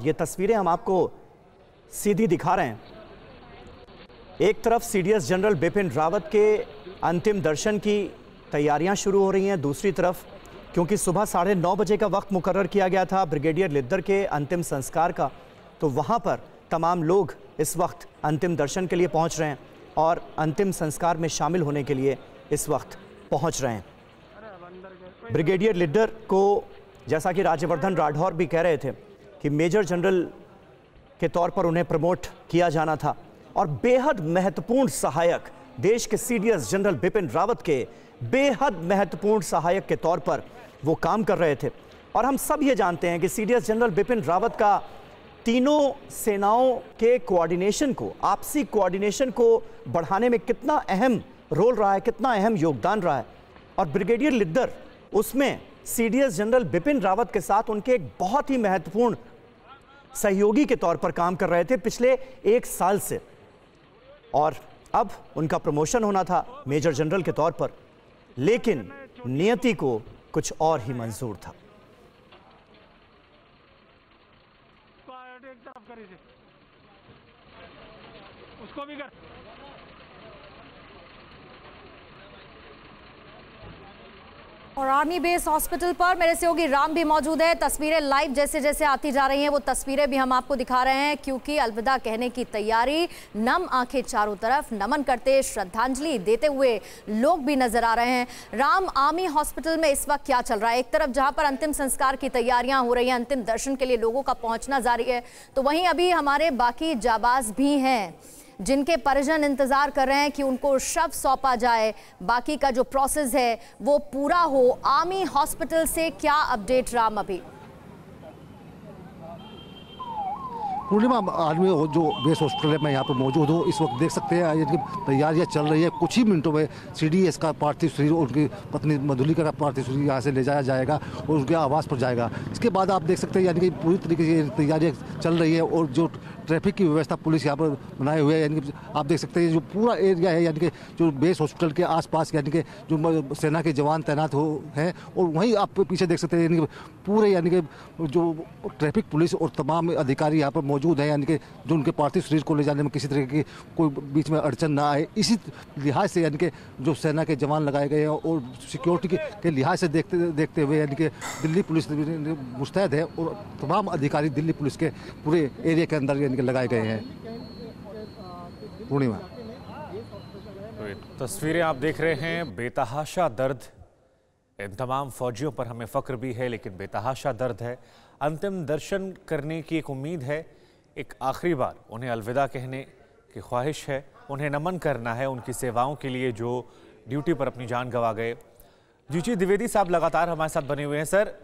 ये तस्वीरें हम आपको सीधी दिखा रहे हैं। एक तरफ सीडीएस जनरल बिपिन रावत के अंतिम दर्शन की तैयारियां शुरू हो रही हैं, दूसरी तरफ क्योंकि सुबह 9:30 बजे का वक्त मुकर्रर किया गया था ब्रिगेडियर लिद्दर के अंतिम संस्कार का, तो वहां पर तमाम लोग इस वक्त अंतिम दर्शन के लिए पहुंच रहे हैं और अंतिम संस्कार में शामिल होने के लिए इस वक्त पहुंच रहे हैं। ब्रिगेडियर लिद्दर को, जैसा कि राज्यवर्धन राठौर भी कह रहे थे, कि मेजर जनरल के तौर पर उन्हें प्रमोट किया जाना था और बेहद महत्वपूर्ण सहायक, देश के सीडीएस जनरल बिपिन रावत के बेहद महत्वपूर्ण सहायक के तौर पर वो काम कर रहे थे। और हम सब ये जानते हैं कि सीडीएस जनरल बिपिन रावत का तीनों सेनाओं के कोऑर्डिनेशन को, आपसी कोऑर्डिनेशन को बढ़ाने में कितना अहम रोल रहा है, कितना अहम योगदान रहा है। और ब्रिगेडियर लिद्दर उसमें सीडीएस जनरल बिपिन रावत के साथ उनके एक बहुत ही महत्वपूर्ण सहयोगी के तौर पर काम कर रहे थे पिछले 1 साल से, और अब उनका प्रमोशन होना था मेजर जनरल के तौर पर, लेकिन नियति को कुछ और ही मंजूर था। उसको भी कर। और आर्मी बेस हॉस्पिटल पर मेरे सहयोगी राम भी मौजूद है। तस्वीरें लाइव जैसे जैसे आती जा रही हैं वो तस्वीरें भी हम आपको दिखा रहे हैं, क्योंकि अलविदा कहने की तैयारी, नम आंखें चारों तरफ, नमन करते, श्रद्धांजलि देते हुए लोग भी नजर आ रहे हैं। राम, आर्मी हॉस्पिटल में इस वक्त क्या चल रहा है? एक तरफ जहां पर अंतिम संस्कार की तैयारियां हो रही हैं, अंतिम दर्शन के लिए लोगों का पहुंचना जारी है, तो वहीं अभी हमारे बाकी जाबाज भी हैं जिनके परिजन इंतजार कर रहे हैं कि उनको शव सौंपा जाए, बाकी का जो प्रोसेस है वो पूरा हो। आर्मी हॉस्पिटल से क्या अपडेट राम? अभी पूर्णिमा, आर्मी जो बेस हॉस्पिटल है, मैं यहाँ पर मौजूद हूँ। इस वक्त देख सकते हैं इनकी तैयारियाँ चल रही है। कुछ ही मिनटों में सीडीएस का पार्थिव शरीर, उनकी पत्नी मधुलिका का पार्थिव शरीर यहाँ से ले जाया जाएगा और उनके आवास पर जाएगा। इसके बाद आप देख सकते हैं यानी कि पूरी तरीके से तैयारियाँ चल रही है और जो ट्रैफिक की व्यवस्था पुलिस यहाँ पर बनाए हुए है, यानी कि आप देख सकते हैं जो पूरा एरिया है, यानी कि जो बेस हॉस्पिटल के आसपास यानी कि जो सेना के जवान तैनात हैं, और वहीं आप पीछे देख सकते हैं यानी कि पूरे यानी कि जो ट्रैफिक पुलिस और तमाम अधिकारी यहाँ पर मौजूद हैं, यानी कि जो उनके पार्थिव शरीर को ले जाने में किसी तरह की कोई बीच में अड़चन ना आए, इसी लिहाज से यानी कि जो सेना के जवान लगाए गए हैं और सिक्योरिटी के लिहाज से देखते हुए यानी कि दिल्ली पुलिस मुस्तैद है और तमाम अधिकारी दिल्ली पुलिस के पूरे एरिया के अंदर के लगाए गए हैं। पूर्णिमा, तस्वीरें आप देख रहे हैं, बेतहाशा दर्द। इन तमाम फौजियों पर हमें फख्र भी है, लेकिन बेतहाशा दर्द है। अंतिम दर्शन करने की एक उम्मीद है, एक आखिरी बार उन्हें अलविदा कहने की ख्वाहिश है, उन्हें नमन करना है उनकी सेवाओं के लिए जो ड्यूटी पर अपनी जान गंवा गए। जी द्विवेदी साहब लगातार हमारे साथ बने हुए हैं। सर,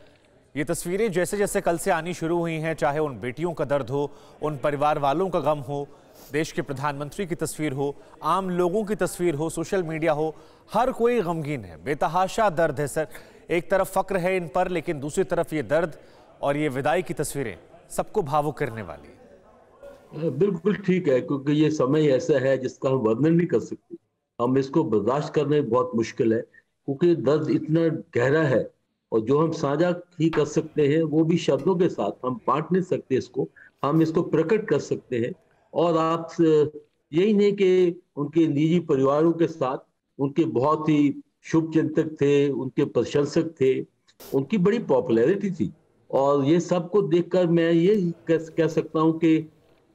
ये तस्वीरें जैसे जैसे कल से आनी शुरू हुई हैं, चाहे उन बेटियों का दर्द हो, उन परिवार वालों का गम हो, देश के प्रधानमंत्री की तस्वीर हो, आम लोगों की तस्वीर हो, सोशल मीडिया हो, हर कोई गमगीन है, बेतहाशा दर्द है। सर, एक तरफ फक्र है इन पर, लेकिन दूसरी तरफ ये दर्द और ये विदाई की तस्वीरें सबको भावुक करने वाली है। बिल्कुल ठीक है, क्योंकि ये समय ऐसा है जिसका हम वर्णन नहीं कर सकते। हम इसको बर्दाश्त करने बहुत मुश्किल है, क्योंकि दर्द इतना गहरा है और जो हम साझा ही कर सकते हैं वो भी शब्दों के साथ हम बांट नहीं सकते इसको, हम इसको प्रकट कर सकते हैं। और आप यही नहीं कि उनके निजी परिवारों के साथ उनके बहुत ही शुभ चिंतक थे, उनके प्रशंसक थे, उनकी बड़ी पॉपुलैरिटी थी, और ये सबको देखकर मैं ये कह सकता हूँ कि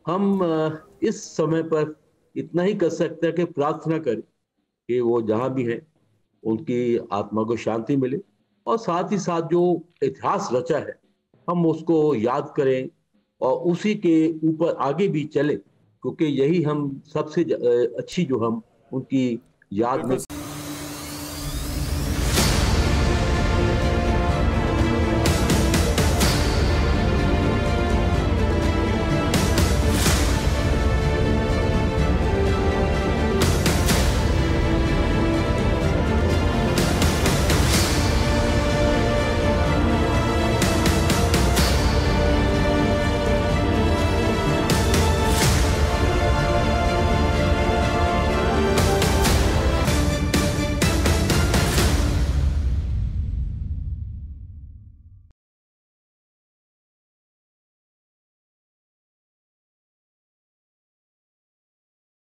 हम इस समय पर इतना ही कर सकते हैं कि प्रार्थना करें कि वो जहाँ भी हैं उनकी आत्मा को शांति मिले, और साथ ही साथ जो इतिहास रचा है हम उसको याद करें और उसी के ऊपर आगे भी चले, क्योंकि यही हम सबसे अच्छी जो हम उनकी याद में